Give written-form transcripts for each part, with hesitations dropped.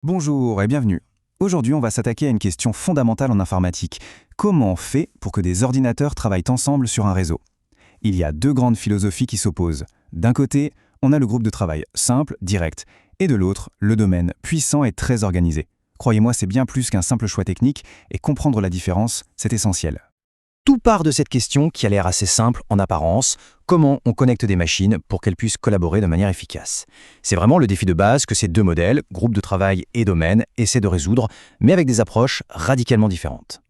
Bonjour et bienvenue. Aujourd'hui, on va s'attaquer à une question fondamentale en informatique. Comment on fait pour que des ordinateurs travaillent ensemble sur un réseau? Il y a deux grandes philosophies qui s'opposent. D'un côté, on a le groupe de travail simple, direct, et de l'autre, le domaine puissant et très organisé. Croyez-moi, c'est bien plus qu'un simple choix technique, et comprendre la différence, c'est essentiel. Tout part de cette question qui a l'air assez simple en apparence, comment on connecte des machines pour qu'elles puissent collaborer de manière efficace. C'est vraiment le défi de base que ces deux modèles, groupe de travail et domaine, essaient de résoudre, mais avec des approches radicalement différentes.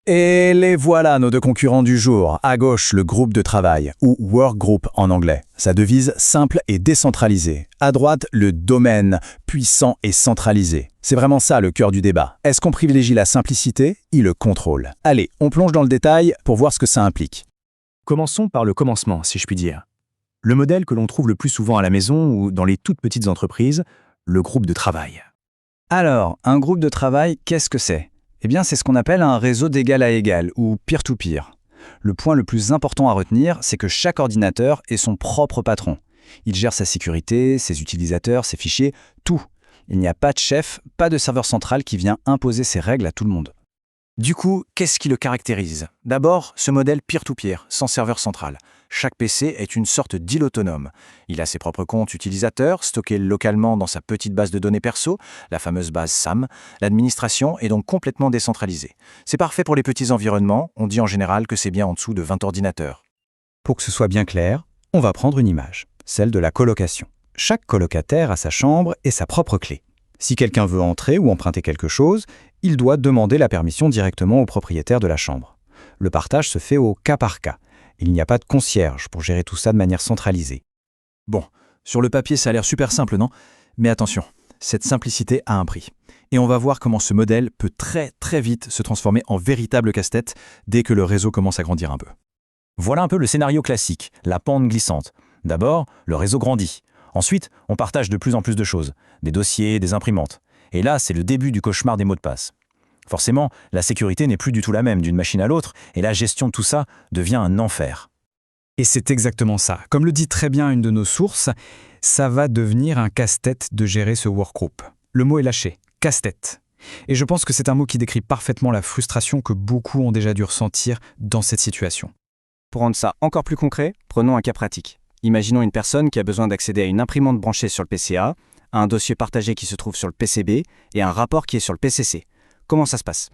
Et les voilà nos deux concurrents du jour. À gauche, le groupe de travail, ou workgroup en anglais. Sa devise simple et décentralisée. À droite, le domaine, puissant et centralisé. C'est vraiment ça le cœur du débat. Est-ce qu'on privilégie la simplicité ou le contrôle? Allez, on plonge dans le détail pour voir ce que ça implique. Commençons par le commencement, si je puis dire. Le modèle que l'on trouve le plus souvent à la maison ou dans les toutes petites entreprises, le groupe de travail. Alors, un groupe de travail, qu'est-ce que c'est? Eh bien, c'est ce qu'on appelle un réseau d'égal à égal, ou peer-to-peer. Le point le plus important à retenir, c'est que chaque ordinateur est son propre patron. Il gère sa sécurité, ses utilisateurs, ses fichiers, tout. Il n'y a pas de chef, pas de serveur central qui vient imposer ses règles à tout le monde. Du coup, qu'est-ce qui le caractérise? D'abord, ce modèle peer-to-peer, sans serveur central. Chaque PC est une sorte d'île autonome. Il a ses propres comptes utilisateurs, stockés localement dans sa petite base de données perso, la fameuse base SAM. L'administration est donc complètement décentralisée. C'est parfait pour les petits environnements, on dit en général que c'est bien en dessous de 20 ordinateurs. Pour que ce soit bien clair, on va prendre une image, celle de la colocation. Chaque colocataire a sa chambre et sa propre clé. Si quelqu'un veut entrer ou emprunter quelque chose, il doit demander la permission directement au propriétaire de la chambre. Le partage se fait au cas par cas. Il n'y a pas de concierge pour gérer tout ça de manière centralisée. Bon, sur le papier ça a l'air super simple, non? Mais attention, cette simplicité a un prix. Et on va voir comment ce modèle peut très très vite se transformer en véritable casse-tête dès que le réseau commence à grandir un peu. Voilà un peu le scénario classique, la pente glissante. D'abord, le réseau grandit. Ensuite, on partage de plus en plus de choses, des dossiers, des imprimantes. Et là, c'est le début du cauchemar des mots de passe. Forcément, la sécurité n'est plus du tout la même d'une machine à l'autre, et la gestion de tout ça devient un enfer. Et c'est exactement ça. Comme le dit très bien une de nos sources, ça va devenir un casse-tête de gérer ce workgroup. Le mot est lâché, casse-tête. Et je pense que c'est un mot qui décrit parfaitement la frustration que beaucoup ont déjà dû ressentir dans cette situation. Pour rendre ça encore plus concret, prenons un cas pratique. Imaginons une personne qui a besoin d'accéder à une imprimante branchée sur le PCA, à un dossier partagé qui se trouve sur le PCB et à un rapport qui est sur le PCC. Comment ça se passe?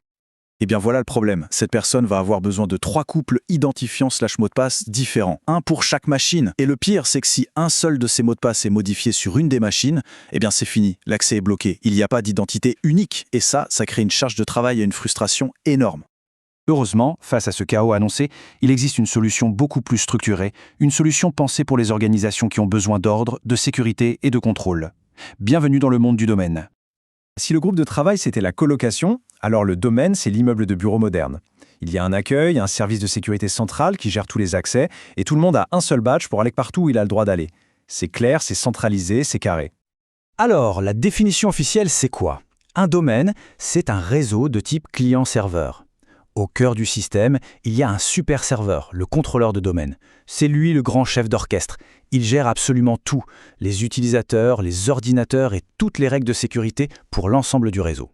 Eh bien voilà le problème. Cette personne va avoir besoin de 3 couples identifiants / mots de passe différents, un pour chaque machine. Et le pire, c'est que si un seul de ces mots de passe est modifié sur une des machines, eh bien c'est fini, l'accès est bloqué. Il n'y a pas d'identité unique et ça crée une charge de travail et une frustration énorme. Heureusement, face à ce chaos annoncé, il existe une solution beaucoup plus structurée, une solution pensée pour les organisations qui ont besoin d'ordre, de sécurité et de contrôle. Bienvenue dans le monde du domaine. Si le groupe de travail c'était la colocation, alors le domaine c'est l'immeuble de bureau moderne. Il y a un accueil, un service de sécurité central qui gère tous les accès, et tout le monde a un seul badge pour aller partout où il a le droit d'aller. C'est clair, c'est centralisé, c'est carré. Alors, la définition officielle, c'est quoi? Un domaine, c'est un réseau de type client-serveur. Au cœur du système, il y a un super serveur, le contrôleur de domaine. C'est lui le grand chef d'orchestre. Il gère absolument tout, les utilisateurs, les ordinateurs et toutes les règles de sécurité pour l'ensemble du réseau.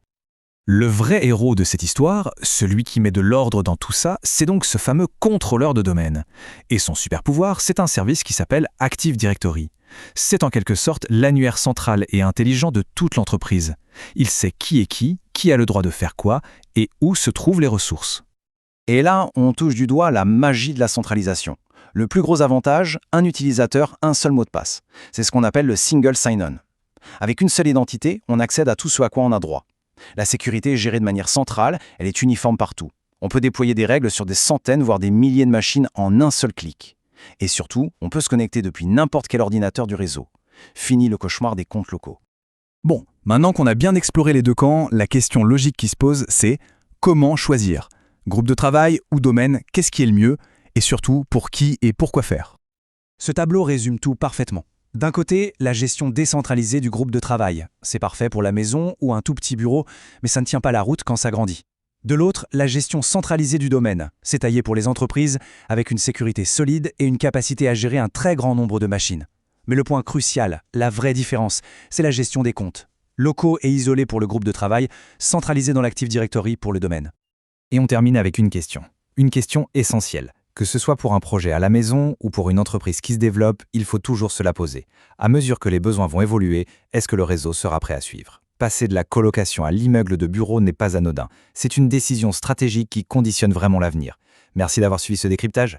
Le vrai héros de cette histoire, celui qui met de l'ordre dans tout ça, c'est donc ce fameux contrôleur de domaine. Et son super pouvoir, c'est un service qui s'appelle Active Directory. C'est en quelque sorte l'annuaire central et intelligent de toute l'entreprise. Il sait qui est qui a le droit de faire quoi et où se trouvent les ressources. Et là, on touche du doigt la magie de la centralisation. Le plus gros avantage, un utilisateur, un seul mot de passe. C'est ce qu'on appelle le single sign-on. Avec une seule identité, on accède à tout ce à quoi on a droit. La sécurité est gérée de manière centrale, elle est uniforme partout. On peut déployer des règles sur des centaines, voire des milliers de machines en un seul clic. Et surtout, on peut se connecter depuis n'importe quel ordinateur du réseau. Fini le cauchemar des comptes locaux. Bon, maintenant qu'on a bien exploré les deux camps, la question logique qui se pose, c'est comment choisir? Groupe de travail ou domaine, qu'est-ce qui est le mieux? Et surtout, pour qui et pourquoi faire? Ce tableau résume tout parfaitement. D'un côté, la gestion décentralisée du groupe de travail. C'est parfait pour la maison ou un tout petit bureau, mais ça ne tient pas la route quand ça grandit. De l'autre, la gestion centralisée du domaine. C'est taillé pour les entreprises, avec une sécurité solide et une capacité à gérer un très grand nombre de machines. Mais le point crucial, la vraie différence, c'est la gestion des comptes. locaux et isolés pour le groupe de travail, centralisés dans l'Active Directory pour le domaine. Et on termine avec une question essentielle. Que ce soit pour un projet à la maison ou pour une entreprise qui se développe, il faut toujours se la poser. À mesure que les besoins vont évoluer, est-ce que le réseau sera prêt à suivre? Passer de la colocation à l'immeuble de bureau n'est pas anodin. C'est une décision stratégique qui conditionne vraiment l'avenir. Merci d'avoir suivi ce décryptage.